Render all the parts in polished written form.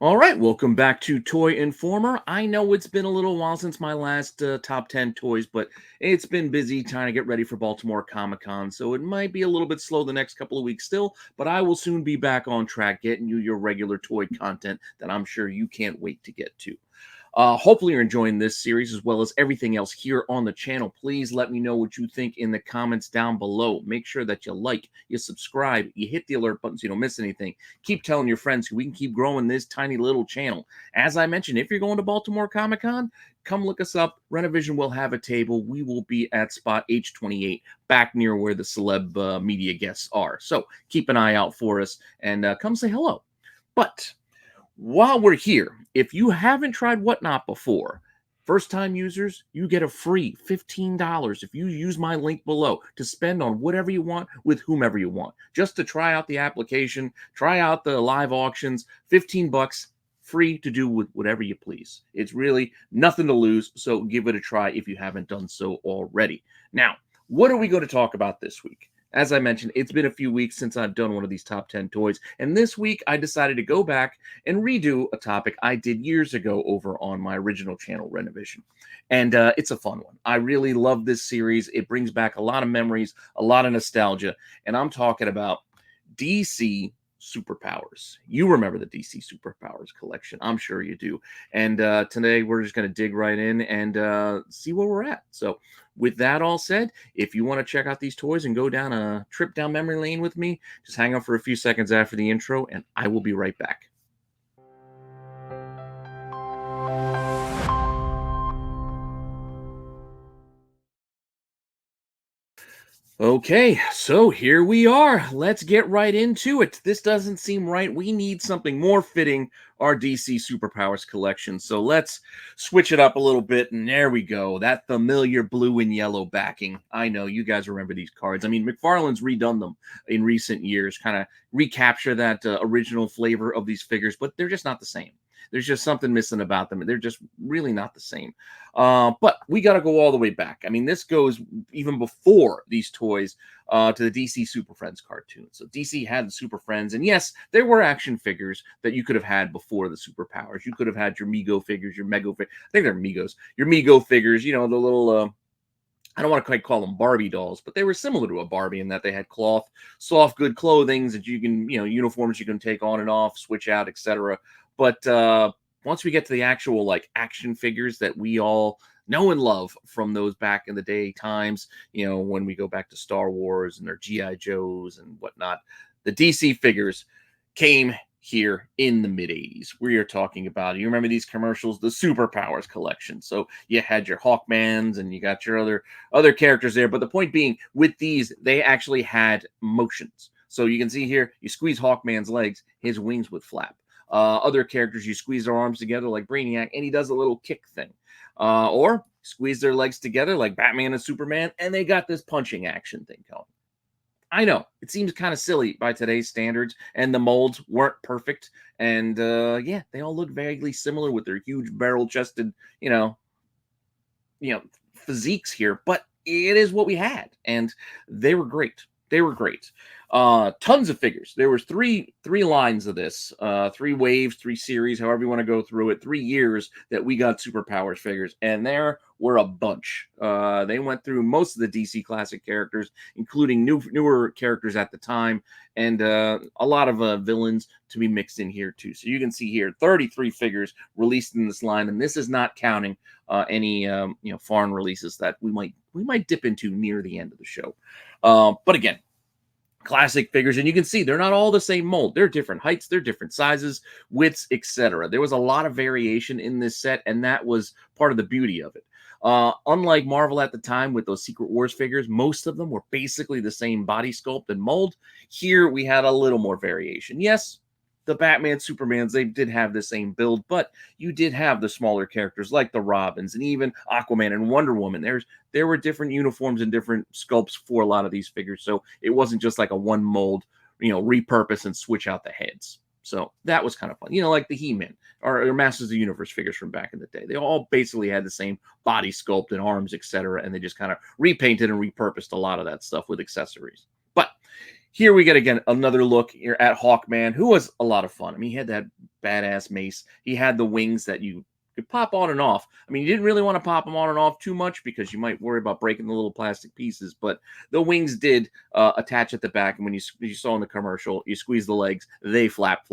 All right, welcome back to Toy Informer. I know it's been a little while since my last top 10 toys, but it's been busy trying to get ready for Baltimore Comic Con, so it might be a little bit slow the next couple of weeks still, but I will soon be back on track getting you your regular toy content that I'm sure you can't wait to get to. Hopefully, you're enjoying this series as well as everything else here on the channel. Please let me know what you think in the comments down below. Make sure that you like, you subscribe, you hit the alert button so you don't miss anything. Keep telling your friends so we can keep growing this tiny little channel. As I mentioned, if you're going to Baltimore Comic Con, come look us up. Renovision will have a table. We will be at spot H28, back near where the celeb media guests are. So keep an eye out for us and come say hello. But while we're here, if you haven't tried Whatnot before, first-time users, you get a free $15 if you use my link below to spend on whatever you want with whomever you want. Just to try out the application, try out the live auctions, 15 bucks, free to do with whatever you please. It's really nothing to lose, so give it a try if you haven't done so already. Now, what are we going to talk about this week? As I mentioned, it's been a few weeks since I've done one of these top 10 toys, and this week I decided to go back and redo a topic I did years ago over on my original channel, Renovision. And it's a fun one. I really love this series. It brings back a lot of memories, a lot of nostalgia, and I'm talking about DC Superpowers. You remember the DC Superpowers collection. I'm sure you do. And today we're just going to dig right in and see where we're at. So with that all said, if you want to check out these toys and go down a trip down memory lane with me, just hang out for a few seconds after the intro and I will be right back. Okay, so here we are. Let's get right into it. This doesn't seem right. We need something more fitting our DC Superpowers collection. So let's switch it up a little bit. And there we go. That familiar blue and yellow backing. I know you guys remember these cards. I mean, McFarlane's redone them in recent years, kind of recapture that original flavor of these figures, but they're just not the same. There's just something missing about them. They're just really not the same. But we got to go all the way back. I mean, this goes even before these toys to the DC Super Friends cartoon. So DC had the Super Friends. And yes, there were action figures that you could have had before the Superpowers. You could have had your Mego figures, your Mego figures. I think they're Migos. Your Mego figures, you know, the little... I don't want to quite call them Barbie dolls, but they were similar to a Barbie in that they had cloth, soft, good clothing that you can, you know, uniforms you can take on and off, switch out, etc. But once we get to the actual like action figures that we all know and love from those back in the day times, you know, when we go back to Star Wars and their G.I. Joes and whatnot, the DC figures came here in the mid-80s. We are talking about, you remember these commercials, the Superpowers collection. So you had your Hawkmans and you got your other characters there. But the point being, with these, they actually had motions. So you can see here, you squeeze Hawkman's legs, his wings would flap. Other characters, you squeeze their arms together like Brainiac, and he does a little kick thing. Or squeeze their legs together like Batman and Superman, and they got this punching action thing going. I know it seems kind of silly by today's standards, and the molds weren't perfect. And yeah, they all look vaguely similar with their huge barrel-chested, you know, physiques here. But it is what we had, and they were great. They were great. Tons of figures. There was three lines of this, 3 waves, 3 series, however you want to go through it, 3 years that we got Superpowers figures, and there were a bunch. They went through most of the DC classic characters, including newer characters at the time, and a lot of villains to be mixed in here too. So you can see here 33 figures released in this line, and this is not counting any foreign releases that we might dip into near the end of the show. But again, classic figures, and you can see they're not all the same mold. They're different heights, they're different sizes, widths, etc. There was a lot of variation in this set, and that was part of the beauty of it. Unlike Marvel at the time with those Secret Wars figures, most of them were basically the same body sculpt and mold. Here we had a little more variation. Yes, the Batman, Supermans, they did have the same build, but you did have the smaller characters like the Robins and even Aquaman and Wonder Woman. There were different uniforms and different sculpts for a lot of these figures, so it wasn't just like a one mold, repurpose and switch out the heads. So that was kind of fun. Like the He-Man or Masters of the Universe figures from back in the day. They all basically had the same body sculpt and arms, etc., and they just kind of repainted and repurposed a lot of that stuff with accessories. But here we get, again, another look here at Hawkman, who was a lot of fun. I mean, he had that badass mace. He had the wings that you could pop on and off. I mean, you didn't really want to pop them on and off too much because you might worry about breaking the little plastic pieces, but the wings did attach at the back. And when you saw in the commercial, you squeeze the legs, they flapped.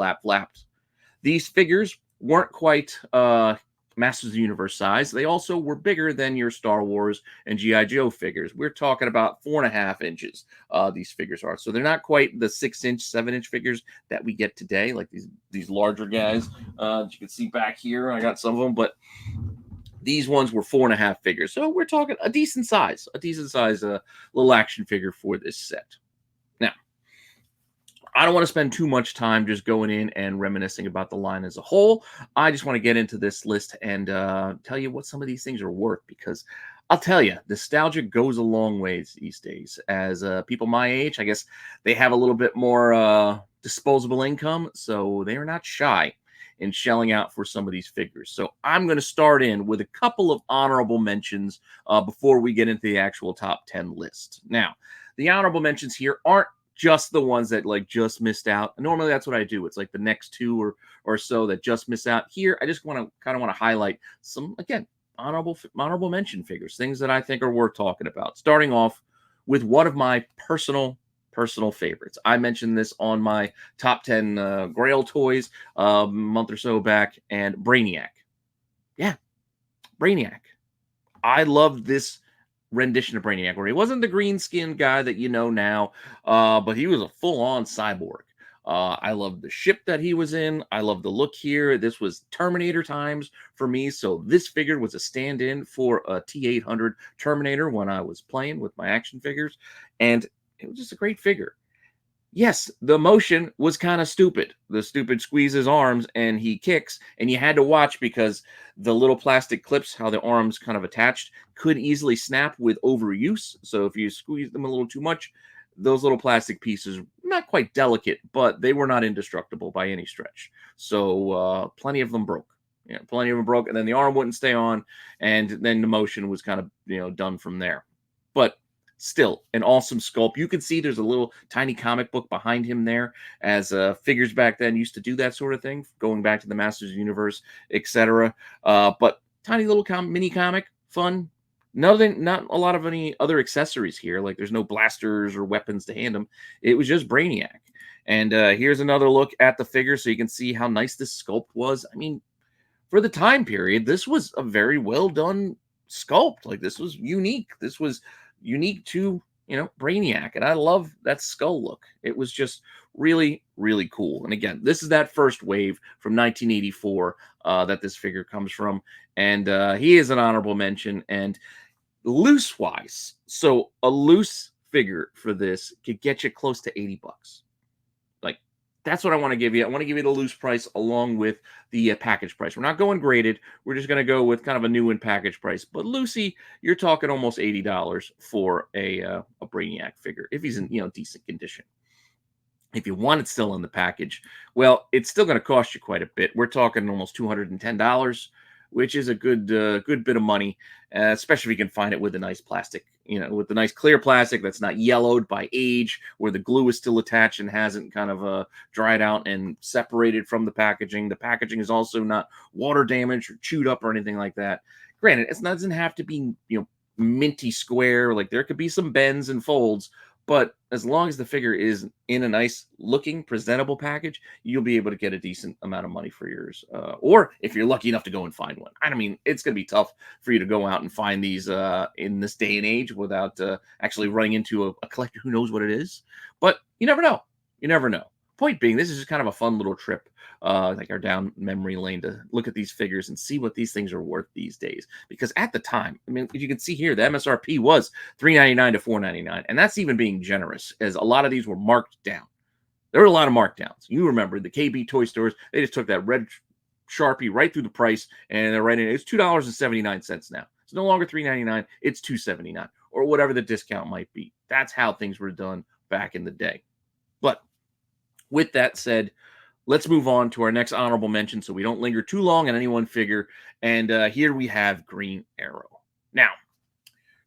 These figures weren't quite Masters of the Universe size. They also were bigger than your Star Wars and G.I. Joe figures. We're talking about 4.5 inches, these figures are. So they're not quite the 6-inch, 7-inch figures that we get today, like these larger guys. You can see back here, I got some of them, but these ones were 4.5 figures. So we're talking a decent size little action figure for this set. Now, I don't want to spend too much time just going in and reminiscing about the line as a whole. I just want to get into this list and tell you what some of these things are worth, because I'll tell you, nostalgia goes a long ways these days. As people my age, I guess they have a little bit more disposable income, so they are not shy in shelling out for some of these figures. So I'm going to start in with a couple of honorable mentions before we get into the actual top 10 list. Now, the honorable mentions here aren't just the ones that like just missed out. Normally that's what I do. It's like the next two or so that just miss out. Here, I just want to highlight some, again, honorable mention figures, things that I think are worth talking about. Starting off with one of my personal favorites. I mentioned this on my top 10 Grail toys a month or so back, and Brainiac. Yeah, Brainiac. I loved this rendition of Brainiac, where he wasn't the green skinned guy that you know now, but he was a full-on cyborg. I love the ship that he was in. I love the look here. This was Terminator times for me, so this figure was a stand-in for a T-800 Terminator when I was playing with my action figures, and it was just a great figure. Yes, the motion was kind of stupid. The stupid squeeze his arms and he kicks, and you had to watch because the little plastic clips, how the arms kind of attached, could easily snap with overuse. So if you squeeze them a little too much, those little plastic pieces, not quite delicate, but they were not indestructible by any stretch. So plenty of them broke. Yeah, plenty of them broke, and then the arm wouldn't stay on, and then the motion was kind of done from there. But still an awesome sculpt. You can see there's a little tiny comic book behind him there, as figures back then used to do that sort of thing, going back to the Masters of the Universe, etc. But tiny little mini comic, fun. Nothing, not a lot of any other accessories here. Like there's no blasters or weapons to hand him. It was just Brainiac. And here's another look at the figure so you can see how nice this sculpt was. I mean, for the time period, this was a very well done sculpt. Like this was unique. This was unique to Brainiac, and I love that skull look. It was just really cool. And again, this is that first wave from 1984 that this figure comes from, and he is an honorable mention. And loose wise, so a loose figure for this could get you close to $80. Like, that's what I want to give you. I want to give you the loose price along with the package price. We're not going graded. We're just going to go with kind of a new and package price. But Lucy, you're talking almost $80 for a Brainiac figure if he's in decent condition. If you want it still in the package, well, it's still going to cost you quite a bit. We're talking almost $210, which is a good bit of money, especially if you can find it with a nice plastic, with the nice clear plastic that's not yellowed by age, where the glue is still attached and hasn't kind of dried out and separated from the packaging. The packaging is also not water damaged or chewed up or anything like that. Granted, it doesn't have to be minty square. Like there could be some bends and folds, but as long as the figure is in a nice looking, presentable package, you'll be able to get a decent amount of money for yours. Or if you're lucky enough to go and find one. I mean, it's going to be tough for you to go out and find these in this day and age without actually running into a collector who knows what it is. But you never know. You never know. Point being, this is just kind of a fun little trip, like our down memory lane, to look at these figures and see what these things are worth these days. Because at the time, I mean, you can see here, the MSRP was $3.99 to $4.99, and that's even being generous, as a lot of these were marked down. There were a lot of markdowns. You remember the KB toy stores; they just took that red Sharpie right through the price, and they're writing it's $2.79 now. It's no longer $3.99; it's $2.79, or whatever the discount might be. That's how things were done back in the day. But with that said, let's move on to our next honorable mention so we don't linger too long on any one figure. And here we have Green Arrow. Now,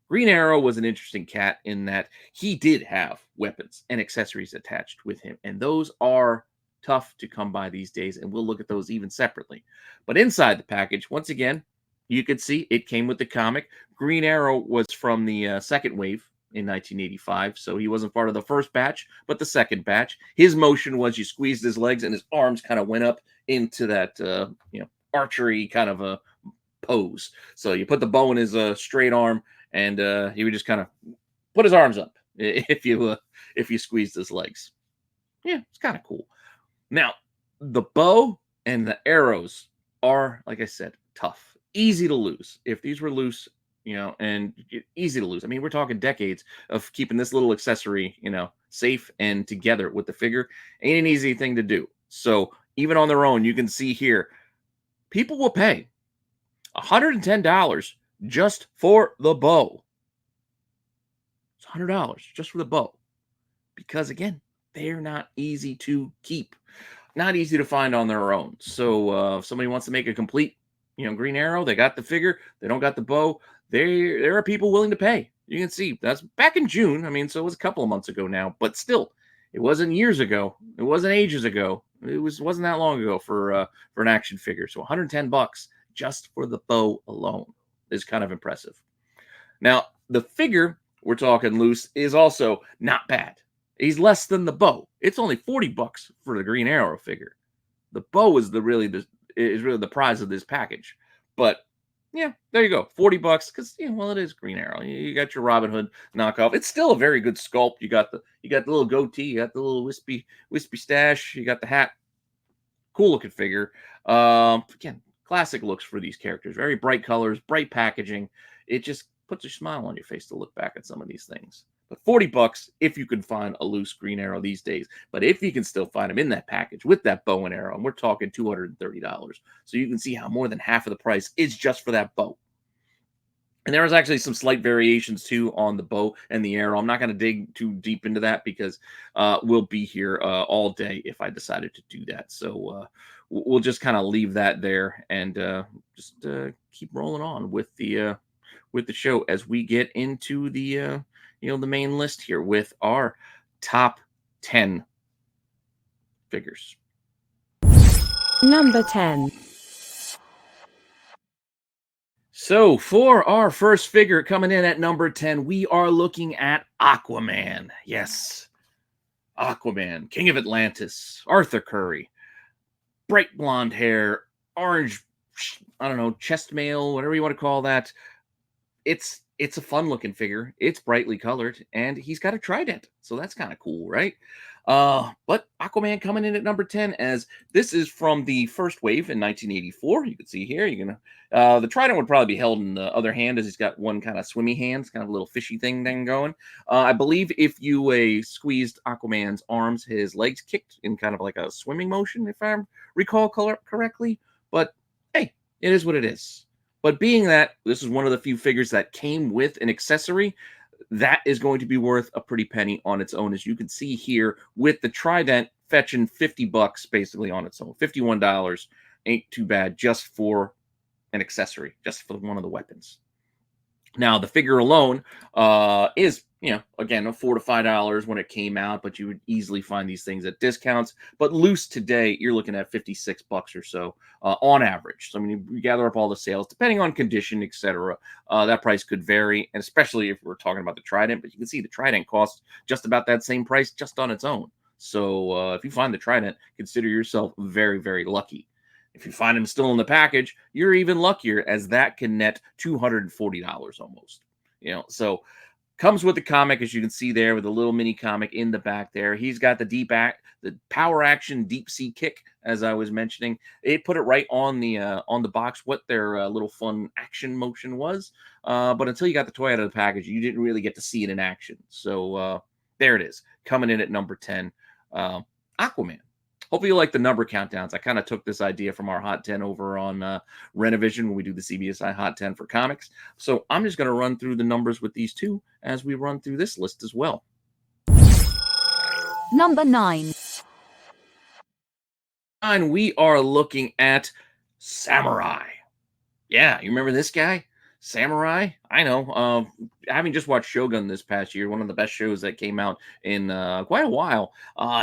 Green Arrow was an interesting cat in that he did have weapons and accessories attached with him. And those are tough to come by these days, and we'll look at those even separately. But inside the package, once again, you could see it came with the comic. Green Arrow was from the second wave in 1985, so he wasn't part of the first batch, but the second batch. His motion was you squeezed his legs, and his arms kind of went up into that archery kind of a pose. So you put the bow in his straight arm, and he would just kind of put his arms up if you squeezed his legs. Yeah, it's kind of cool. Now, the bow and the arrows are, like I said, tough, easy to lose. If these were loose, and easy to lose. I mean, we're talking decades of keeping this little accessory, safe and together with the figure. Ain't an easy thing to do. So even on their own, you can see here, people will pay $110 just for the bow. It's $100 just for the bow. Because again, they're not easy to keep. Not easy to find on their own. So if somebody wants to make a complete, Green Arrow, they got the figure, they don't got the bow, there are people willing to pay. You can see that's back in June. I mean, so it was a couple of months ago now, but still, it wasn't years ago. It wasn't ages ago. It wasn't that long ago for an action figure. So $110 just for the bow alone is kind of impressive. Now, the figure we're talking loose is also not bad. He's less than the bow. It's only $40 for the Green Arrow figure. The bow is really the prize of this package. But yeah, there you go, $40 because it is Green Arrow. You got your Robin Hood knockoff. It's still a very good sculpt. You got the little goatee, you got the little wispy stash, you got the hat. Cool looking figure. Again, classic looks for these characters. Very bright colors, bright packaging. It just puts a smile on your face to look back at some of these things. But $40 if you can find a loose Green Arrow these days. But if you can still find them in that package with that bow and arrow, and we're talking $230. So you can see how more than half of the price is just for that bow. And there was actually some slight variations too on the bow and the arrow. I'm not going to dig too deep into that because we'll be here all day if I decided to do that. So we'll just kind of leave that there and just keep rolling on with the show as we get into the the main list here with our top 10 figures. Number 10. So for our first figure coming in at number 10, we are looking at Aquaman. Yes, Aquaman, King of Atlantis, Arthur Curry, bright blonde hair, orange, I don't know, chest mail, whatever you want to call that. It's a fun looking figure. It's brightly colored, and he's got a trident, so that's kind of cool, right? But Aquaman coming in at number 10, as this is from the first wave in 1984. You can see here, the trident would probably be held in the other hand, as he's got one kind of swimmy hand, kind of a little fishy thing going. I believe if you squeezed Aquaman's arms, his legs kicked in kind of like a swimming motion, if I recall correctly. But hey, it is what it is. But being that this is one of the few figures that came with an accessory, that is going to be worth a pretty penny on its own, as you can see here, with the trident fetching $50 basically on its own. $51 ain't too bad just for an accessory, just for one of the weapons. Now, the figure alone is, again, $4 to $5 when it came out, but you would easily find these things at discounts. But loose today, you're looking at $56 or so on average. So, I mean, you gather up all the sales, depending on condition, etc. That price could vary, and especially if we're talking about the Trident. But you can see the Trident costs just about that same price just on its own. So if you find the Trident, consider yourself very, very lucky. If you find him still in the package, you're even luckier, as that can net $240 almost. So comes with the comic, as you can see there, with a little mini comic in the back there. He's got the power action deep sea kick, as I was mentioning. They put it right on the box what their little fun action motion was. But until you got the toy out of the package, you didn't really get to see it in action. So there it is, coming in at number 10, Aquaman. Hopefully you like the number countdowns. I kind of took this idea from our Hot 10 over on Renovision when we do the CBSI Hot 10 for comics. So I'm just going to run through the numbers with these two as we run through this list as well. Number 9. And we are looking at Samurai. Yeah, you remember this guy? Samurai? I know. Having just watched Shogun this past year, one of the best shows that came out in quite a while,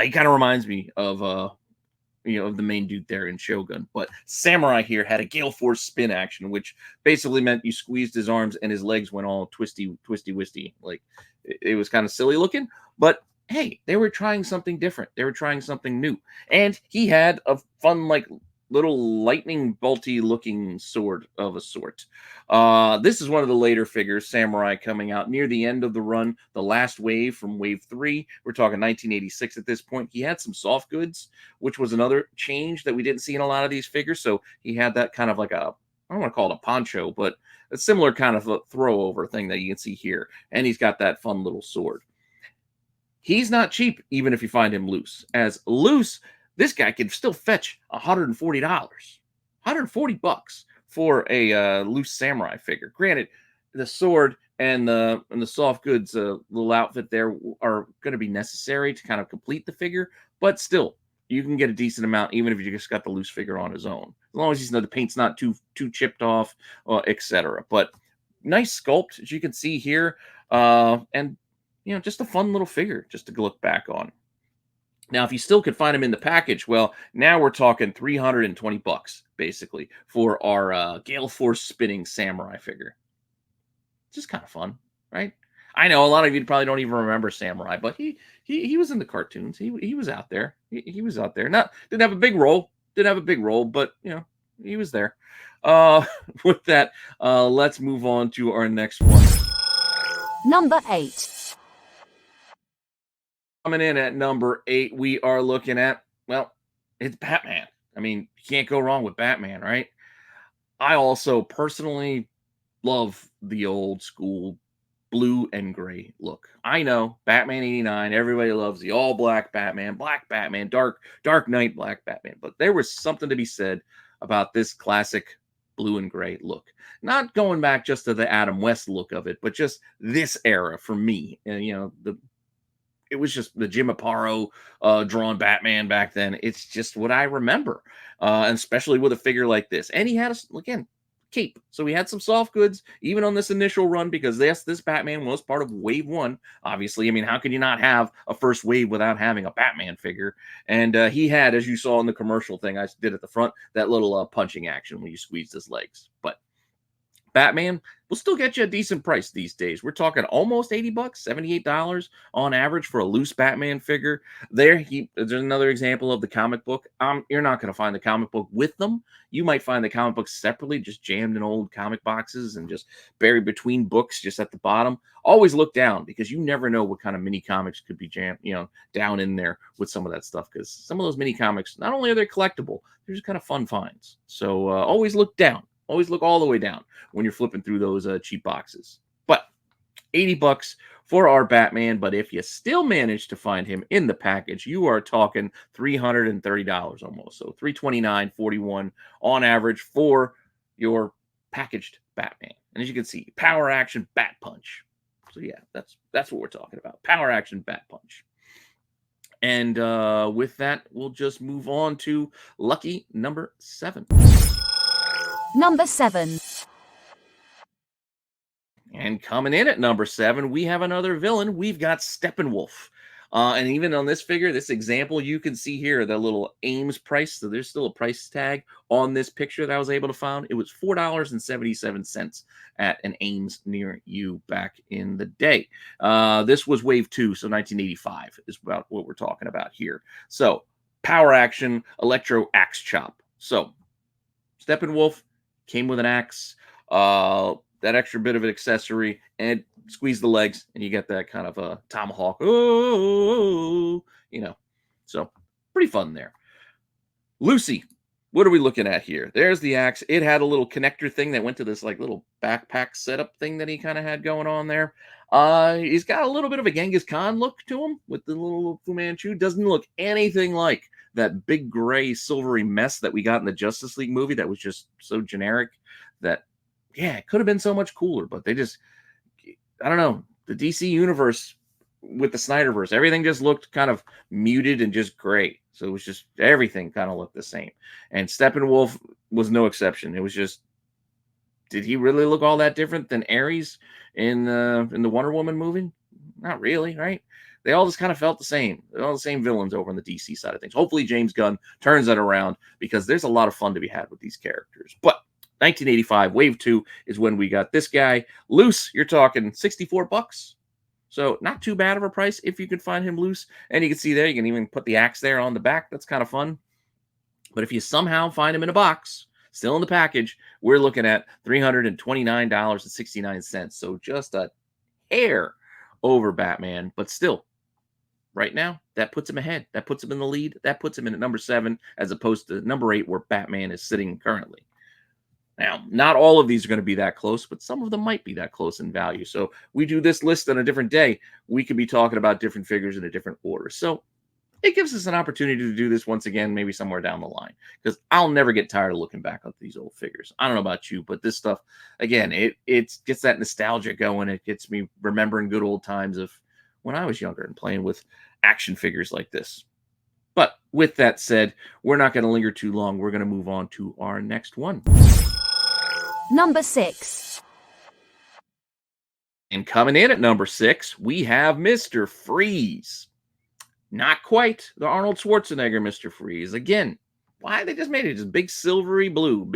he kind of reminds me of of the main dude there in Shogun. But Samurai here had a Gale Force spin action, which basically meant you squeezed his arms and his legs went all twisty, twisty, wisty. Like it was kind of silly looking, but hey, they were trying something different. They were trying something new. And he had a fun, like, little lightning bolty looking sword of a sort. This is one of the later figures, Samurai, coming out near the end of the run, the last wave from wave 3. We're talking 1986 at this point. He had some soft goods, which was another change that we didn't see in a lot of these figures. So he had that kind of like a, I don't want to call it a poncho, but a similar kind of a throw over thing that you can see here. And he's got that fun little sword. He's not cheap, even if you find him loose. As loose, this guy can still fetch $140, $140 for a loose samurai figure. Granted, the sword and the soft goods little outfit there are going to be necessary to kind of complete the figure, but still, you can get a decent amount even if you just got the loose figure on his own, as long as the paint's not too chipped off, etc. But nice sculpt, as you can see here, and just a fun little figure just to look back on. Now, if you still could find them in the package, well, now we're talking $320 basically for our Gale Force spinning samurai figure. Just kind of fun, right? I know a lot of you probably don't even remember Samurai, but he was in the cartoons. He was out there. He was out there. Didn't have a big role. But he was there. With that, let's move on to our next one. Number 8. Coming in at number 8, we are looking at, well, it's Batman. I mean, you can't go wrong with Batman, right? I also personally love the old school blue and gray look. I know, Batman 89, everybody loves the all black Batman, Dark Knight black Batman, but there was something to be said about this classic blue and gray look. Not going back just to the Adam West look of it, but just this era for me. And it was just the Jim Aparo drawn Batman back then. It's just what I remember, and especially with a figure like this. And he had again, cape. So we had some soft goods even on this initial run, because this Batman was part of wave 1. Obviously, I mean, how can you not have a first wave without having a Batman figure? And he had, as you saw in the commercial thing I did at the front, that little punching action when you squeezed his legs. But Batman will still get you a decent price these days. We're talking almost $80, $78 on average for a loose Batman figure. There's another example of the comic book. You're not going to find the comic book with them. You might find the comic book separately, just jammed in old comic boxes and just buried between books, just at the bottom. Always look down, because you never know what kind of mini comics could be jammed, down in there with some of that stuff. Because some of those mini comics, not only are they collectible, they're just kind of fun finds. So always look down. Always look all the way down when you're flipping through those cheap boxes. But $80 for our Batman. But if you still manage to find him in the package, you are talking $330 almost. So $329.41 on average for your packaged Batman. And as you can see, power action bat punch. So yeah, that's what we're talking about. Power action bat punch. And with that, we'll just move on to lucky number 7. Number 7. And coming in at number 7, we have another villain. We've got Steppenwolf. And even on this figure, this example, you can see here the little Ames price. So there's still a price tag on this picture that I was able to find. It was $4.77 at an Ames near you back in the day. This was wave 2, so 1985 is about what we're talking about here. So power action, electro axe chop. So Steppenwolf came with an axe, that extra bit of an accessory, and squeeze the legs, and you get that kind of a tomahawk. So pretty fun there. Lucy, what are we looking at here? There's the axe. It had a little connector thing that went to this like little backpack setup thing that he kind of had going on there. He's got a little bit of a Genghis Khan look to him with the little Fu Manchu. Doesn't look anything like that big gray silvery mess that we got in the Justice League movie that was just so generic that, yeah, it could have been so much cooler, but they just, I don't know, the DC universe with the Snyderverse, everything just looked kind of muted and just gray. So it was just, everything kind of looked the same. And Steppenwolf was no exception. It was just, did he really look all that different than Ares in the Wonder Woman movie? Not really, right? They all just kind of felt the same. They're all the same villains over on the DC side of things. Hopefully James Gunn turns that around because there's a lot of fun to be had with these characters. But 1985 Wave 2 is when we got this guy. Loose, you're talking 64 bucks. So not too bad of a price if you can find him loose. And you can see there, you can even put the axe there on the back. That's kind of fun. But if you somehow find him in a box, still in the package, we're looking at $329.69. So just a hair over Batman. But still, right now, that puts him ahead. That puts him in the lead. That puts him in at number 7 as opposed to number 8 where Batman is sitting currently. Now, not all of these are going to be that close, but some of them might be that close in value. So we do this list on a different day. We could be talking about different figures in a different order. So it gives us an opportunity to do this once again, maybe somewhere down the line, because I'll never get tired of looking back at these old figures. I don't know about you, but this stuff, again, it gets that nostalgia going. It gets me remembering good old times of when I was younger and playing with action figures like this. But with that said, we're not going to linger too long. We're going to move on to our next one. Number 6. And coming in at number 6, we have Mr. Freeze. Not quite the Arnold Schwarzenegger Mr. Freeze. Again, why they just made it just big silvery blue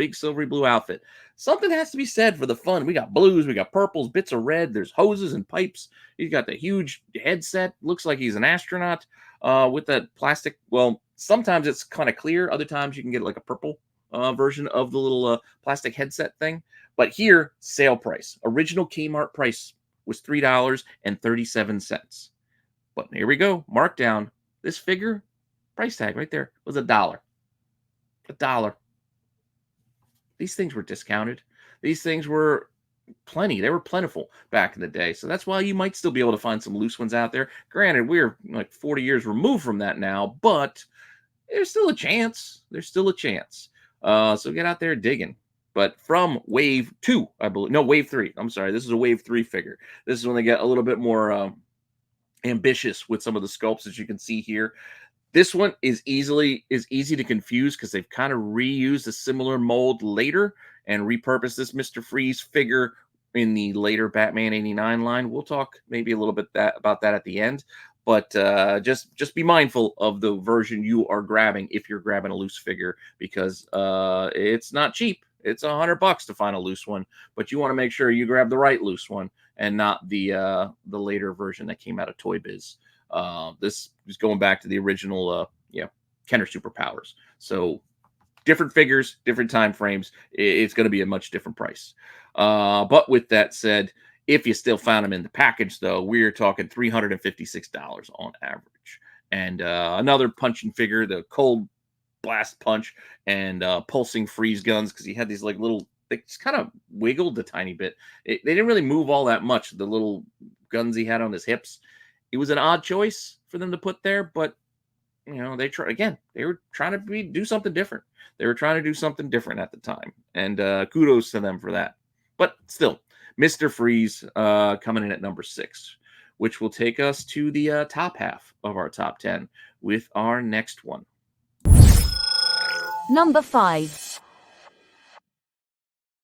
outfit. Something has to be said for the fun. We got blues, we got purples, bits of red. There's hoses and pipes. He's got the huge headset. Looks like he's an astronaut with that plastic. Well, sometimes it's kind of clear. Other times you can get like a purple version of the little plastic headset thing. But here, sale price. Original Kmart price was $3.37. But here we go. Markdown. This figure, price tag right there, was $1. $1. These things were discounted. These things were plenty. They were plentiful back in the day. So that's why you might still be able to find some loose ones out there. Granted, we're like 40 years removed from that now, but there's still a chance. There's still a chance. So get out there digging. But from Wave 2, I believe. No, Wave 3. I'm sorry. This is a Wave 3 figure. This is when they get a little bit more ambitious with some of the sculpts, as you can see here. This one is easy to confuse because they've kind of reused a similar mold later and repurposed this Mr. Freeze figure in the later Batman 89 line. We'll talk maybe a little bit about that at the end. But just be mindful of the version you are grabbing if you're grabbing a loose figure, because it's not cheap. It's $100 to find a loose one, but you want to make sure you grab the right loose one and not the later version that came out of Toy Biz. This is going back to the original, Kenner Superpowers. So different figures, different time frames. It's going to be a much different price. But with that said, if you still found them in the package, though, we're talking $356 on average. And another punching figure, the Cold Blast Punch and pulsing freeze guns, because he had these like little, they just kind of wiggled a tiny bit. They didn't really move all that much, the little guns he had on his hips. It was an odd choice for them to put there, but they were trying to do something different. They were trying to do something different at the time, and kudos to them for that. But still, Mr. Freeze coming in at number 6, which will take us to the top half of our top 10 with our next one. Number 5.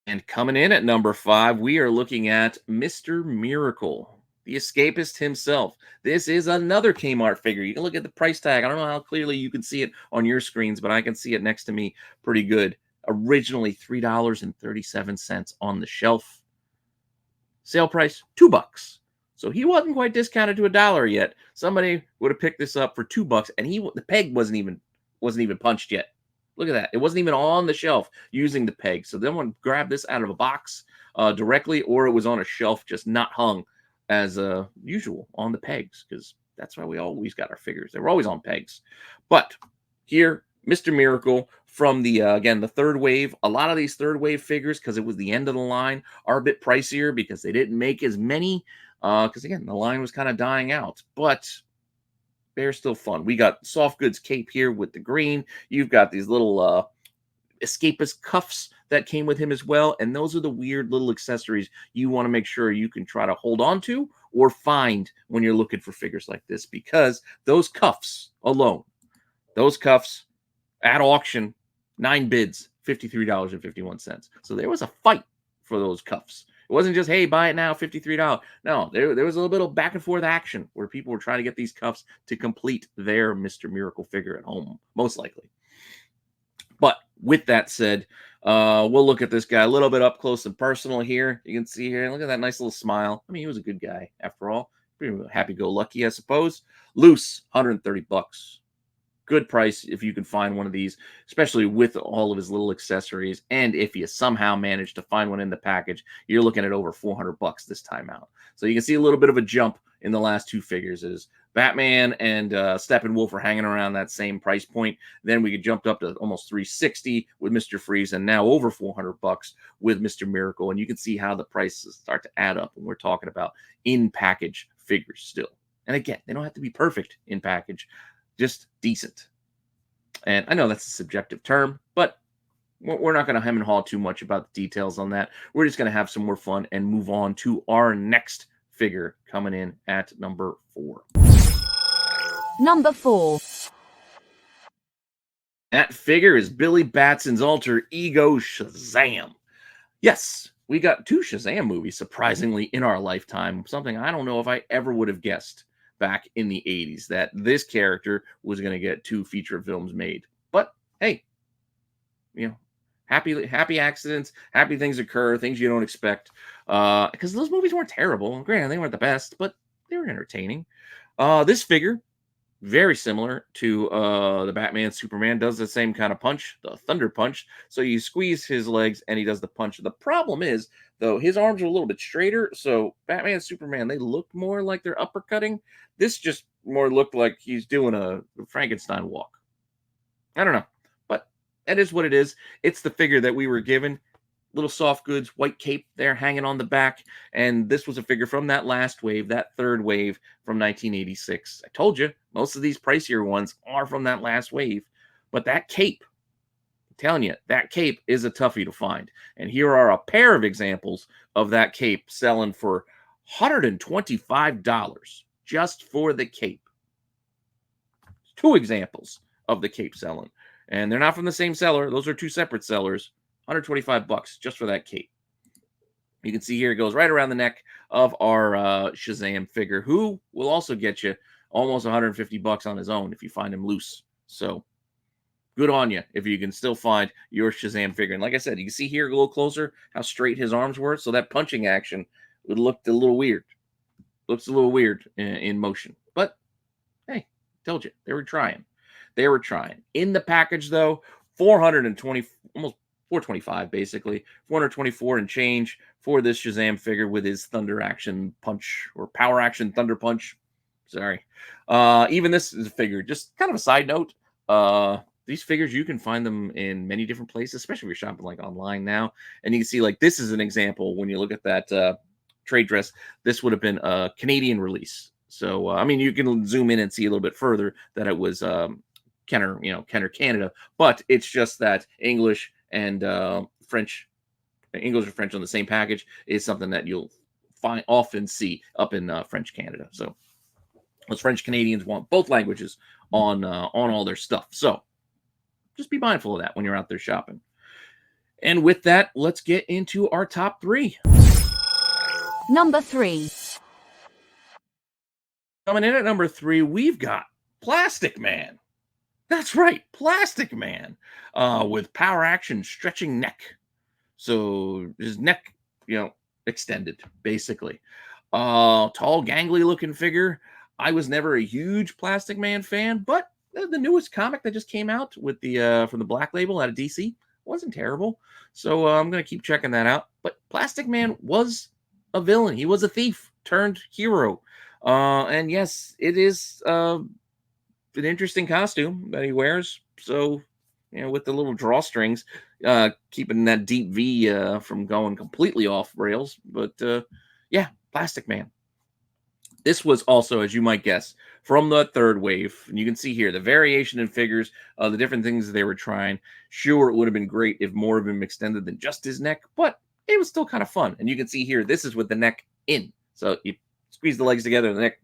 And coming in at number 5, we are looking at Mr. Miracle, the escapist himself. This is another Kmart figure. You can look at the price tag. I don't know how clearly you can see it on your screens, but I can see it next to me pretty good. Originally $3.37 on the shelf. Sale price, $2. So he wasn't quite discounted to $1 yet. Somebody would have picked this up for $2, and the peg wasn't even punched yet. Look at that. It wasn't even on the shelf using the peg. So then one grabbed this out of a box directly, or it was on a shelf, just not hung as usual on the pegs, because that's why we always got our figures. They were always on pegs. But here, Mr. Miracle from the, again, the third wave. A lot of these third wave figures, because it was the end of the line, are a bit pricier because they didn't make as many, because, again, the line was kind of dying out. But they're still fun. We got Soft Goods cape here with the green. You've got these little escapist cuffs that came with him as well. And those are the weird little accessories you want to make sure you can try to hold on to or find when you're looking for figures like this, because those cuffs alone, at auction, 9 bids, $53.51. So there was a fight for those cuffs. It wasn't just, hey, buy it now, $53. No, there was a little bit of back and forth action where people were trying to get these cuffs to complete their Mr. Miracle figure at home, most likely. But with that said, we'll look at this guy a little bit up close and personal here. You can see here, look at that nice little smile. I mean, he was a good guy after all. Pretty happy-go-lucky, I suppose. Loose, 130 bucks. Good price if you can find one of these, especially with all of his little accessories. And if you somehow manage to find one in the package, you're looking at over 400 bucks this time out. So you can see a little bit of a jump in the last two figures. As Batman and Steppenwolf are hanging around that same price point. Then we jumped up to almost 360 with Mr. Freeze, and now over 400 bucks with Mr. Miracle. And you can see how the prices start to add up when we're talking about in-package figures still. And again, they don't have to be perfect in package, just decent. And I know that's a subjective term, but we're not going to hem and haw too much about the details on that. We're just going to have some more fun and move on to our next figure coming in at number 4. Number 4. That figure is Billy Batson's alter ego, Shazam. Yes, we got 2 Shazam movies, surprisingly, in our lifetime. Something I don't know if I ever would have guessed back in the 80s, that this character was going to get 2 feature films made. But, hey, you know, happy accidents, happy things occur, things you don't expect. Because those movies weren't terrible. Granted, they weren't the best, but they were entertaining. This figure, very similar to the Batman Superman, does the same kind of punch, the Thunder Punch. So you squeeze his legs and he does the punch. The problem is, though, his arms are a little bit straighter. So Batman and Superman, they look more like they're uppercutting. This just more looked like he's doing a Frankenstein walk. I don't know, but that is what it is. It's the figure that we were given. Little soft goods, white cape there hanging on the back. And this was a figure from that last wave, that third wave from 1986. I told you, most of these pricier ones are from that last wave. But that cape, I'm telling you, that cape is a toughie to find. And here are a pair of examples of that cape selling for $125 just for the cape. 2 examples of the cape selling. And they're not from the same seller. Those are 2 separate sellers. 125 bucks just for that cape. You can see here it goes right around the neck of our Shazam figure, who will also get you almost 150 bucks on his own if you find him loose. So good on you if you can still find your Shazam figure. And like I said, you can see here a little closer how straight his arms were. So that punching action would look a little weird. Looks a little weird in motion. But hey, told you, they were trying. They were trying. In the package, though, 420, almost 425 basically, 424 and change for this Shazam figure with his Thunder Action Punch or Power Action Thunder Punch. Sorry. Even this is a figure, just kind of a side note. These figures, you can find them in many different places, especially if you're shopping like online now. And you can see like this is an example when you look at that trade dress. This would have been a Canadian release. So, I mean, you can zoom in and see a little bit further that it was Kenner Canada, but it's just that English and French, English and French on the same package is something that you'll often see up in French Canada. So those French Canadians want both languages on all their stuff. So just be mindful of that when you're out there shopping. And with that, let's get into our top 3. Number 3. Coming in at number 3, we've got Plastic Man. That's right, Plastic Man, with Power Action Stretching Neck. So his neck, extended, basically. Tall, gangly looking figure. I was never a huge Plastic Man fan, but the newest comic that just came out with the from the Black Label out of DC wasn't terrible. So I'm going to keep checking that out. But Plastic Man was a villain. He was a thief turned hero. And yes, it is an interesting costume that he wears. So, with the little drawstrings, keeping that deep V from going completely off rails. But yeah, Plastic Man. This was also, as you might guess, from the third wave. And you can see here the variation in figures, the different things they were trying. Sure, it would have been great if more of him extended than just his neck, but it was still kind of fun. And you can see here, this is with the neck in. So you squeeze the legs together, and the neck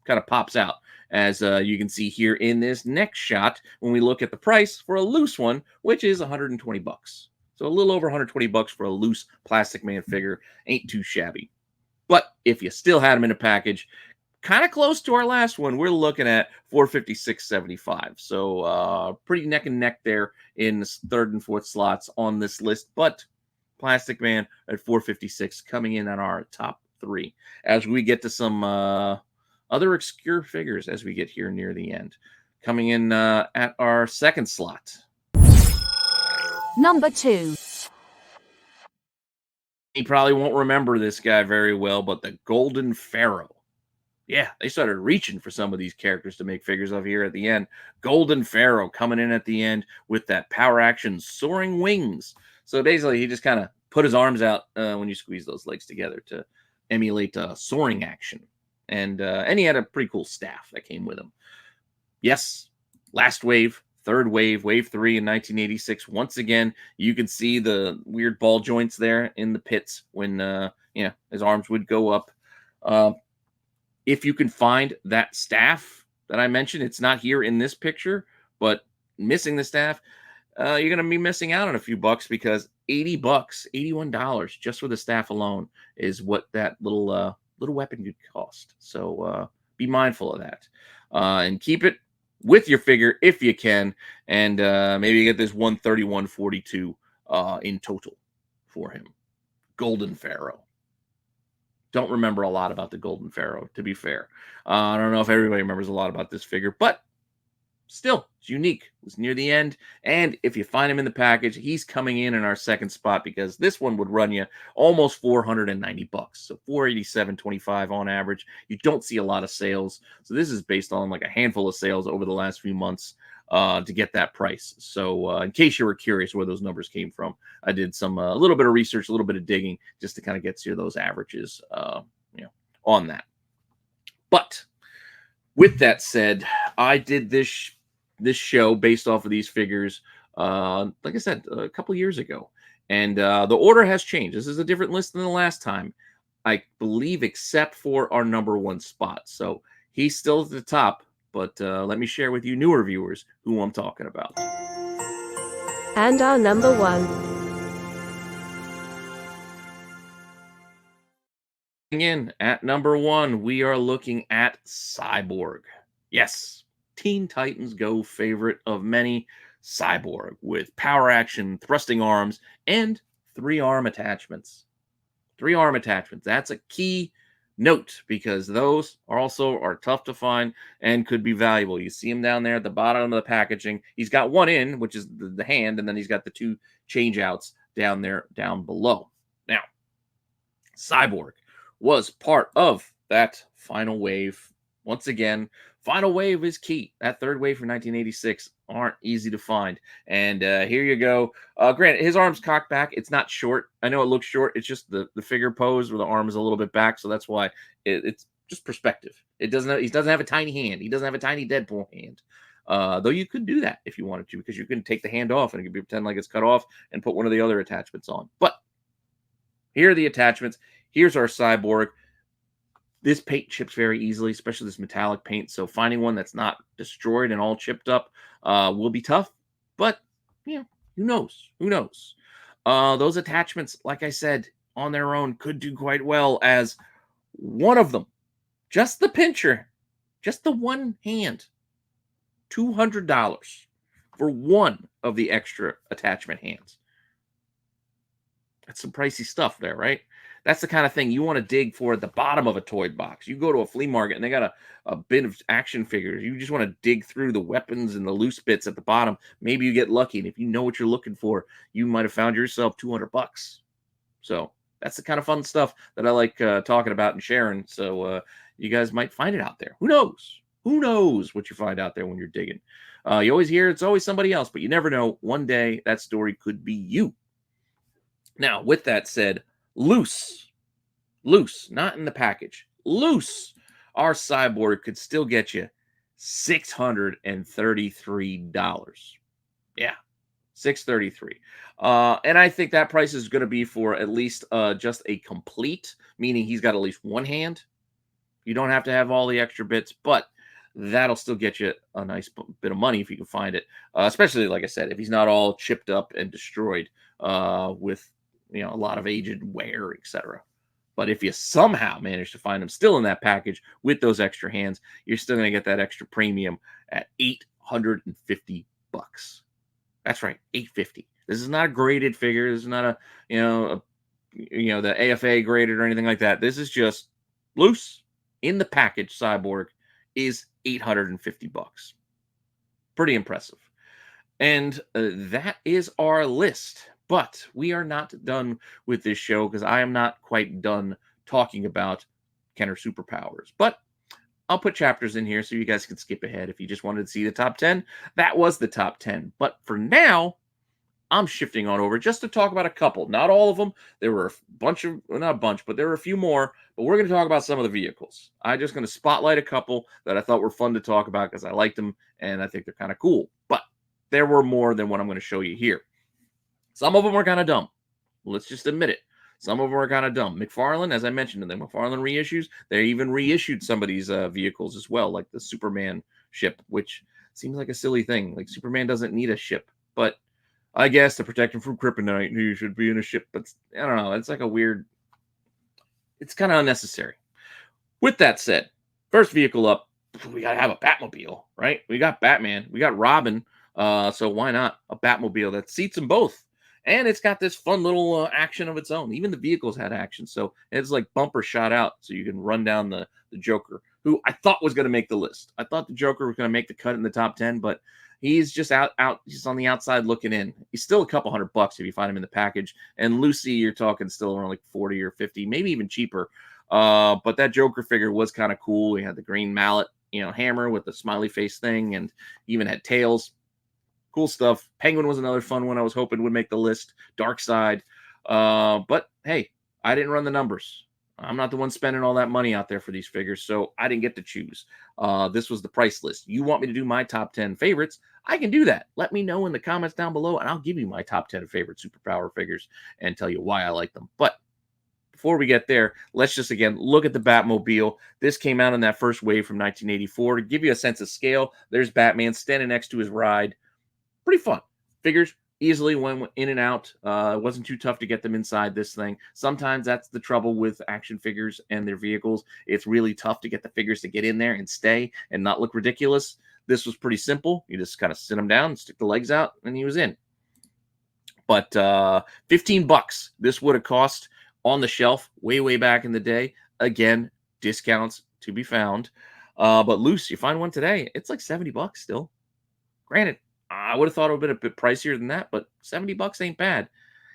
kind of pops out. As you can see here in this next shot, when we look at the price for a loose one, which is 120 bucks. So a little over 120 bucks for a loose Plastic Man figure ain't too shabby. But if you still had them in a package, kind of close to our last one, we're looking at 456.75. So pretty neck and neck there in the third and fourth slots on this list. But Plastic Man at 456 coming in on our top three. As we get to some other obscure figures as we get here near the end. Coming in at our second slot. Number 2. You probably won't remember this guy very well, but the Golden Pharaoh. Yeah, they started reaching for some of these characters to make figures of here at the end. Golden Pharaoh coming in at the end with that power action soaring wings. So basically, he just kind of put his arms out when you squeeze those legs together to emulate soaring action. And he had a pretty cool staff that came with him. Yes, last wave, third wave, wave 3 in 1986. Once again, you can see the weird ball joints there in the pits when his arms would go up. If you can find that staff that I mentioned, it's not here in this picture, but missing the staff, you're going to be missing out on a few bucks because $80, $81 just for the staff alone is what that little weapon could cost. So be mindful of that and keep it with your figure if you can, and maybe get this 131.42 in total for him. Golden Pharaoh. Don't remember a lot about the Golden Pharaoh, to be fair. I don't know if everybody remembers a lot about this figure, but still, it's unique. It's near the end, and if you find him in the package, he's coming in our second spot because this one would run you almost 490 bucks, so 487.25 on average. You don't see a lot of sales, so this is based on like a handful of sales over the last few months to get that price. So in case you were curious where those numbers came from, I did some a little bit of research, a little bit of digging, just to kind of get to those averages, on that. But with that said, I did this show based off of these figures, like I said, a couple years ago. And the order has changed. This is a different list than the last time, I believe, except for our number one spot. So he's still at the top, but let me share with you newer viewers who I'm talking about. And our number one. In at number one, we are looking at Cyborg. Yes, Teen Titans Go favorite of many, Cyborg, with power action, thrusting arms, and 3-arm attachments. 3-arm attachments. That's a key note because those are tough to find and could be valuable. You see him down there at the bottom of the packaging. He's got one in, which is the hand, and then he's got the 2 change outs down there, down below. Now, Cyborg was part of that final wave. Once again, final wave is key. That third wave from 1986 aren't easy to find. And here you go. Granted, his arm's cocked back. It's not short. I know it looks short. It's just the figure pose where the arm is a little bit back. So that's why it's just perspective. He doesn't have a tiny hand. He doesn't have a tiny Deadpool hand. Though you could do that if you wanted to, because you can take the hand off and it could be pretend like it's cut off and put one of the other attachments on. But here are the attachments. Here's our Cyborg. This paint chips very easily, especially this metallic paint. So finding one that's not destroyed and all chipped up will be tough. But, who knows? Who knows? Those attachments, like I said, on their own could do quite well as one of them. Just the pincher. Just the one hand. $200 for one of the extra attachment hands. That's some pricey stuff there, right? That's the kind of thing you want to dig for at the bottom of a toy box. You go to a flea market and they got a bin of action figures. You just want to dig through the weapons and the loose bits at the bottom. Maybe you get lucky, and if you know what you're looking for, you might have found yourself $200. So that's the kind of fun stuff that I like talking about and sharing. So you guys might find it out there. Who knows? Who knows what you find out there when you're digging? You always hear it's always somebody else, but you never know. One day that story could be you. Now, with that said, loose, not in the package, loose, our Cyborg could still get you $633. Yeah, $633. And I think that price is going to be for at least just a complete, meaning he's got at least one hand. You don't have to have all the extra bits, but that'll still get you a nice bit of money if you can find it. Especially, like I said, if he's not all chipped up and destroyed with a lot of aged wear, etc. But if you somehow manage to find him still in that package with those extra hands, you're still going to get that extra premium at $850. That's right, 850. This is not a graded figure. This is not the AFA graded or anything like that. This is just loose in the package. Cyborg is $850. Pretty impressive. And that is our list. But we are not done with this show because I am not quite done talking about Kenner superpowers. But I'll put chapters in here so you guys can skip ahead if you just wanted to see the top 10. That was the top 10. But for now, I'm shifting on over just to talk about a couple. Not all of them. There were a bunch of, well, not a bunch, but there were a few more. But we're going to talk about some of the vehicles. I'm just going to spotlight a couple that I thought were fun to talk about because I liked them and I think they're kind of cool. But there were more than what I'm going to show you here. Some of them are kind of dumb. Let's just admit it. Some of them are kind of dumb. McFarlane, as I mentioned in the McFarlane reissues, they even reissued some of these vehicles as well, like the Superman ship, which seems like a silly thing. Like Superman doesn't need a ship, but I guess to protect him from kryptonite, he should be in a ship. But I don't know. It's like a weird. It's kind of unnecessary. With that said, first vehicle up, we got to have a Batmobile, right? We got Batman. We got Robin. So why not a Batmobile that seats them both? And it's got this fun little action of its own. Even the vehicles had action. So it's like bumper shot out. So you can run down the Joker, who I thought was going to make the list. I thought the Joker was going to make the cut in the top 10, but he's just out. He's on the outside looking in. He's still a couple $100 if you find him in the package. And Lucy, you're talking still around like 40 or 50, maybe even cheaper. But that Joker figure was kind of cool. He had the green mallet, hammer with the smiley face thing, and even had tails. Cool stuff. Penguin was another fun one I was hoping would make the list. Dark Side. But hey, I didn't run the numbers. I'm not the one spending all that money out there for these figures, so I didn't get to choose. This was the price list. You want me to do my top 10 favorites? I can do that. Let me know in the comments down below, and I'll give you my top 10 favorite superpower figures and tell you why I like them. But before we get there, let's just, again, look at the Batmobile. This came out in that first wave from 1984. To give you a sense of scale, there's Batman standing next to his ride. Pretty fun. Figures easily went in and out. It wasn't too tough to get them inside this thing. Sometimes that's the trouble with action figures and their vehicles. It's really tough to get the figures to get in there and stay and not look ridiculous. This was pretty simple. You just kind of sit them down, stick the legs out, and he was in. But $15 this would have cost on the shelf way back in the day. Again, discounts to be found. But loose, you find one today, it's like $70 still. Granted, I would have thought it would have been a bit pricier than that, but $70 ain't bad.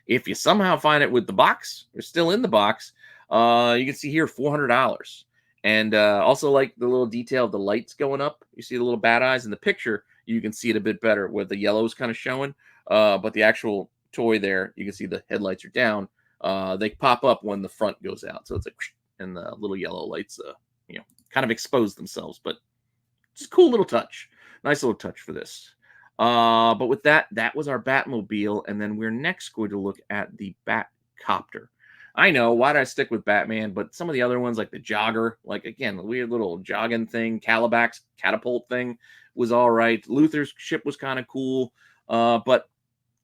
If you somehow find it with the box, or still in the box, you can see here $400. And also like the little detail of the lights going up. You see the little bat eyes in the picture. You can see it a bit better where the yellow's kind of showing. But the actual toy there, you can see the headlights are down. They pop up when the front goes out. So it's like, and the little yellow lights, kind of expose themselves. But it's a cool little touch. Nice little touch for this. But with that was our Batmobile, and then we're next going to look at the Batcopter. I know, why did I stick with Batman? But some of the other ones, like the Jogger, like, again, the weird little jogging thing, Calabax catapult thing was all right. Luthor's ship was kind of cool, but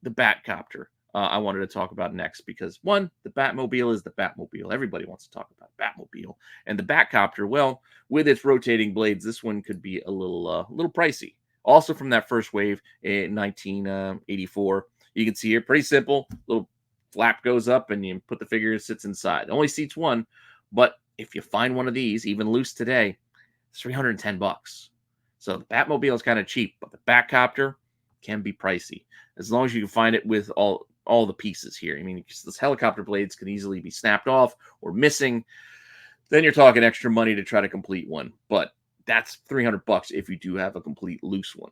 the Batcopter I wanted to talk about next because, one, the Batmobile is the Batmobile. Everybody wants to talk about Batmobile. And the Batcopter, well, with its rotating blades, this one could be a little pricey. Also from that first wave in 1984. You can see here, pretty simple. Little flap goes up and you put the figure, it sits inside. It only seats one, but if you find one of these, even loose today, it's $310. So the Batmobile is kind of cheap, but the Batcopter can be pricey. As long as you can find it with all the pieces here. I mean, those helicopter blades can easily be snapped off or missing. Then you're talking extra money to try to complete one. But that's $300 if you do have a complete loose one.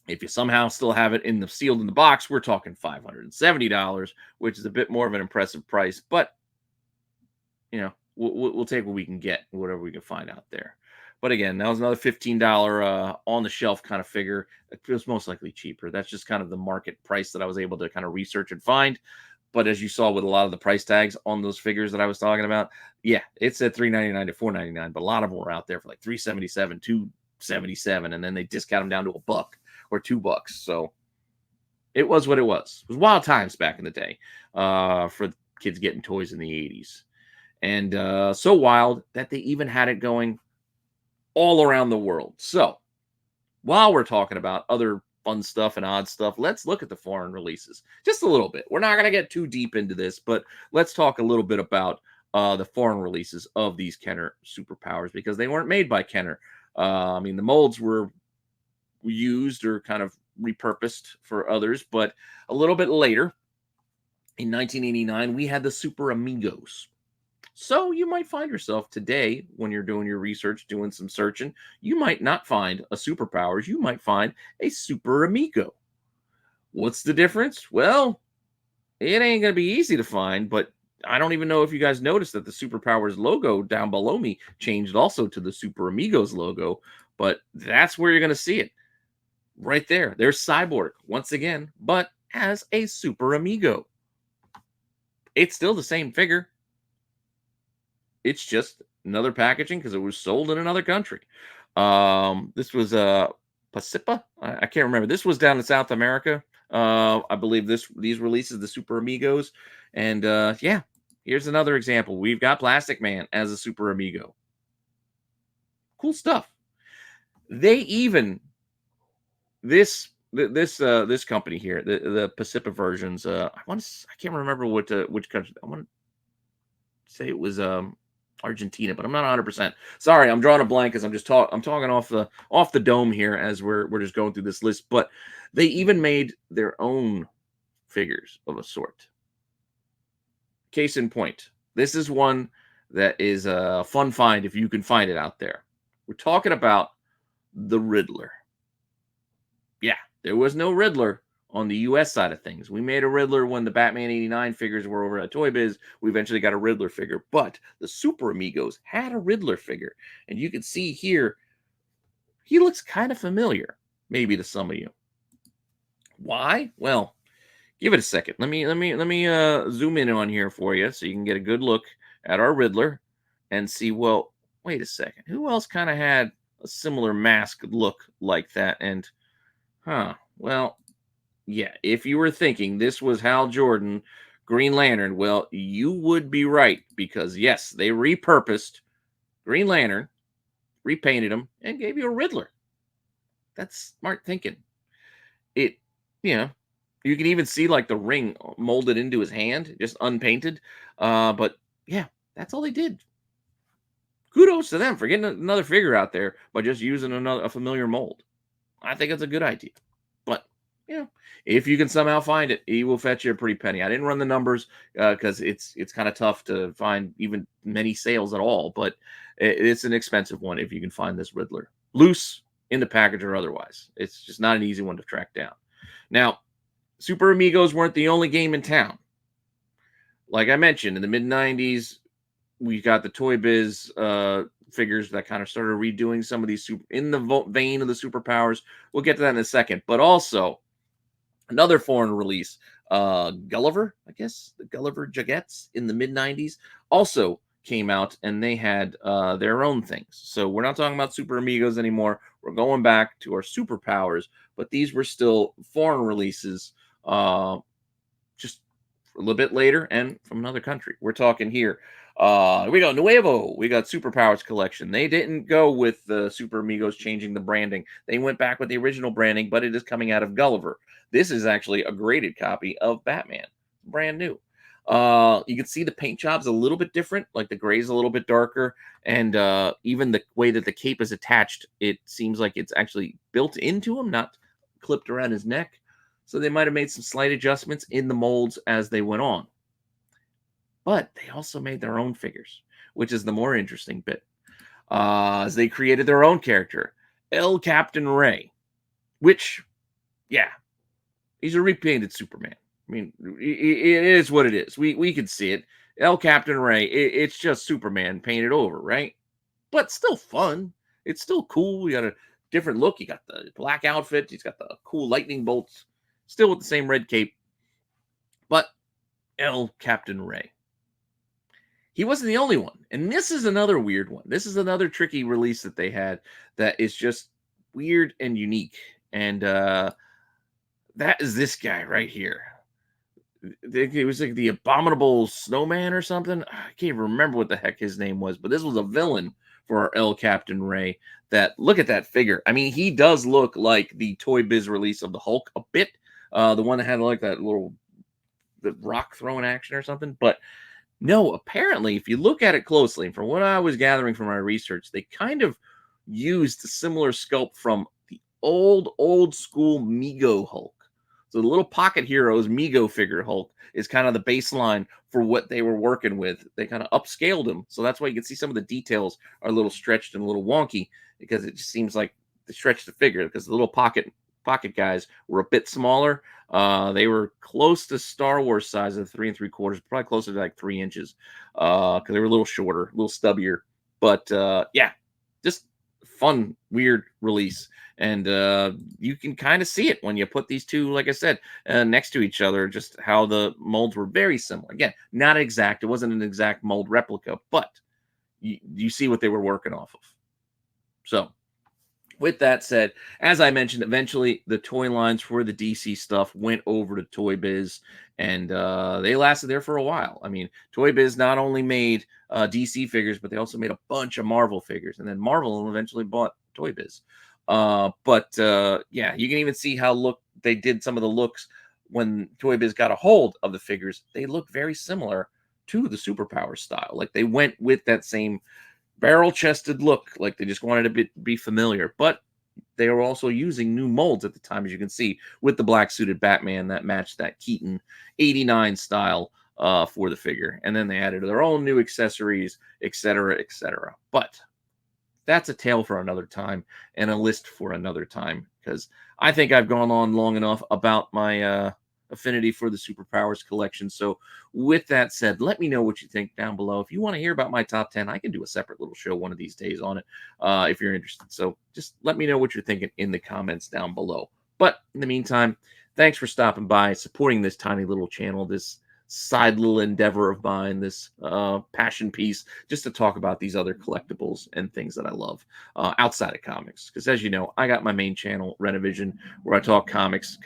If you somehow still have it sealed in the box, we're talking $570, which is a bit more of an impressive price. But we'll take what we can get, whatever we can find out there. But again, that was another $15 on the shelf kind of figure. It was most likely cheaper. That's just kind of the market price that I was able to kind of research and find. But as you saw with a lot of the price tags on those figures that I was talking about, yeah, it said $399 to $499, but a lot of them were out there for like $377, $77, and then they discount them down to $1 or $2. So it was what it was. It was wild times back in the day for kids getting toys in the 80s. And so wild that they even had it going all around the world. So while we're talking about other fun stuff and odd stuff, let's look at the foreign releases just a little bit. We're not going to get too deep into this, but let's talk a little bit about the foreign releases of these Kenner superpowers, because they weren't made by Kenner. I mean, the molds were used or kind of repurposed for others, but a little bit later, in 1989, we had the Super Amigos. So you might find yourself today, when you're doing your research, doing some searching, you might not find a superpowers, you might find a Super Amigo. What's the difference? Well, it ain't going to be easy to find, but I don't even know if you guys noticed that the Superpowers logo down below me changed also to the Super Amigos logo, but that's where you're going to see it. Right there. There's Cyborg, once again, but as a Super Amigo. It's still the same figure. It's just another packaging because it was sold in another country. This was Pacifica. I can't remember. This was down in South America. I believe these releases, the Super Amigos. And yeah, here's another example. We've got Plastic Man as a Super Amigo. Cool stuff. They even this company here, the Pacifica versions. I can't remember which country. I want to say it was Argentina, but I'm not 100%. Sorry, I'm drawing a blank because I'm talking off the dome here as we're just going through this list. But they even made their own figures of a sort. Case in point, this is one that is a fun find if you can find it out there. We're talking about the Riddler. Yeah, there was no Riddler on the U.S. side of things. We made a Riddler when the Batman 89 figures were over at Toy Biz. We eventually got a Riddler figure, but the Super Amigos had a Riddler figure. And you can see here, he looks kind of familiar, maybe to some of you. Why? Well, give it a second. Let me zoom in on here for you so you can get a good look at our Riddler and see, well, wait a second. Who else kind of had a similar mask look like that? And, well, yeah, if you were thinking this was Hal Jordan, Green Lantern, well, you would be right, because yes, they repurposed Green Lantern, repainted him, and gave you a Riddler. That's smart thinking. You can even see like the ring molded into his hand, just unpainted. But yeah, that's all they did. Kudos to them for getting another figure out there by just using a familiar mold. I think it's a good idea. But if you can somehow find it, he will fetch you a pretty penny. I didn't run the numbers because it's kind of tough to find even many sales at all. But it's an expensive one if you can find this Riddler, loose in the package or otherwise. It's just not an easy one to track down. Now, Super Amigos weren't the only game in town. Like I mentioned, in the mid-90s, we got the Toy Biz figures that kind of started redoing some of these in the vein of the superpowers. We'll get to that in a second. But also, another foreign release, Gulliver, I guess, the Gulliver Jagettes in the mid-90s, also came out, and they had their own things. So we're not talking about Super Amigos anymore. We're going back to our superpowers, but these were still foreign releases just a little bit later and from another country. We're talking here. We got Nuevo. We got Superpowers Collection. They didn't go with the Super Amigos changing the branding. They went back with the original branding, but it is coming out of Gulliver. This is actually a graded copy of Batman. Brand new. You can see the paint job's a little bit different. Like the gray's a little bit darker. And even the way that the cape is attached, it seems like it's actually built into him, not clipped around his neck. So they might have made some slight adjustments in the molds as they went on. But they also made their own figures, which is the more interesting bit. As they created their own character, El Captain Ray, which, yeah, he's a repainted Superman. I mean, it is what it is. We can see it. El Captain Ray, it's just Superman painted over, right? But still fun. It's still cool. You got a different look. You got the black outfit. He's got the cool lightning bolts. Still with the same red cape. But El Captain Ray. he wasn't the only one. And this is another weird one. This is another tricky release that they had that is just weird and unique. And that is this guy right here. It was like the Abominable Snowman or something. I can't remember what the heck his name was, but this was a villain for our El Captain Ray. That look at that figure. I mean, he does look like the Toy Biz release of the Hulk a bit. The one that had like that little the rock throwing action or something. But no, apparently, if you look at it closely, from what I was gathering from my research, they kind of used a similar sculpt from the old school Mego Hulk. So the little Pocket Heroes Mego figure Hulk is kind of the baseline for what they were working with. They kind of upscaled him. So that's why you can see some of the details are a little stretched and a little wonky because it just seems like they stretched the figure because the little pocket guys were a bit smaller. They were close to Star Wars size of 3 3/4, probably closer to like 3 inches because they were a little shorter, a little stubbier. But yeah, just fun, weird release. And you can kind of see it when you put these two, like I said, next to each other, just how the molds were very similar. Again, not exact. It wasn't an exact mold replica, but you see what they were working off of. So with that said, as I mentioned, eventually the toy lines for the DC stuff went over to Toy Biz, and they lasted there for a while. I mean, Toy Biz not only made DC figures, but they also made a bunch of Marvel figures, and then Marvel eventually bought Toy Biz. Yeah, you can even see how they did some of the looks when Toy Biz got a hold of the figures. They look very similar to the Superpower style. Like they went with that same barrel-chested look, like they just wanted to be familiar. But they were also using new molds at the time, as you can see, with the black-suited Batman that matched that Keaton 89 style for the figure. And then they added their own new accessories, etc., etc. But that's a tale for another time and a list for another time, because I think I've gone on long enough about my affinity for the Superpowers collection. So with that said, let me know what you think down below. If you want to hear about my top 10, I can do a separate little show one of these days on it if you're interested. So just let me know what you're thinking in the comments down below. But in the meantime, thanks for stopping by, supporting this tiny little channel, this side little endeavor of mine, this passion piece, just to talk about these other collectibles and things that I love outside of comics. Because as you know, I got my main channel, Renovision, where I talk comics.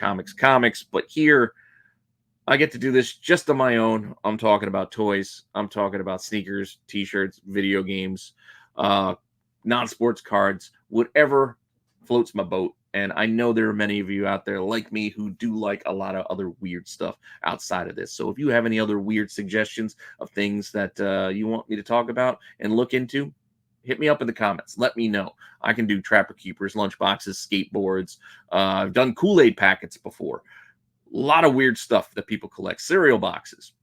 But here, I get to do this just on my own. I'm talking about toys. I'm talking about sneakers, t-shirts, video games, non-sports cards, whatever floats my boat. And I know there are many of you out there like me who do like a lot of other weird stuff outside of this. So if you have any other weird suggestions of things that you want me to talk about and look into, hit me up in the comments. Let me know. I can do Trapper Keepers, lunchboxes, skateboards. I've done Kool-Aid packets before. A lot of weird stuff that people collect. Cereal boxes.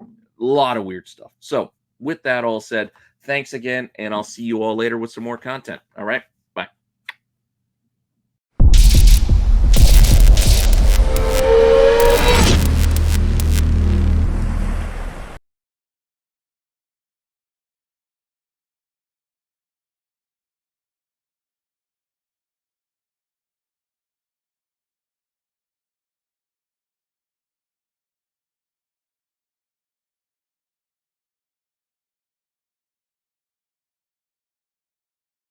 A lot of weird stuff. So with that all said, thanks again, and I'll see you all later with some more content. All right?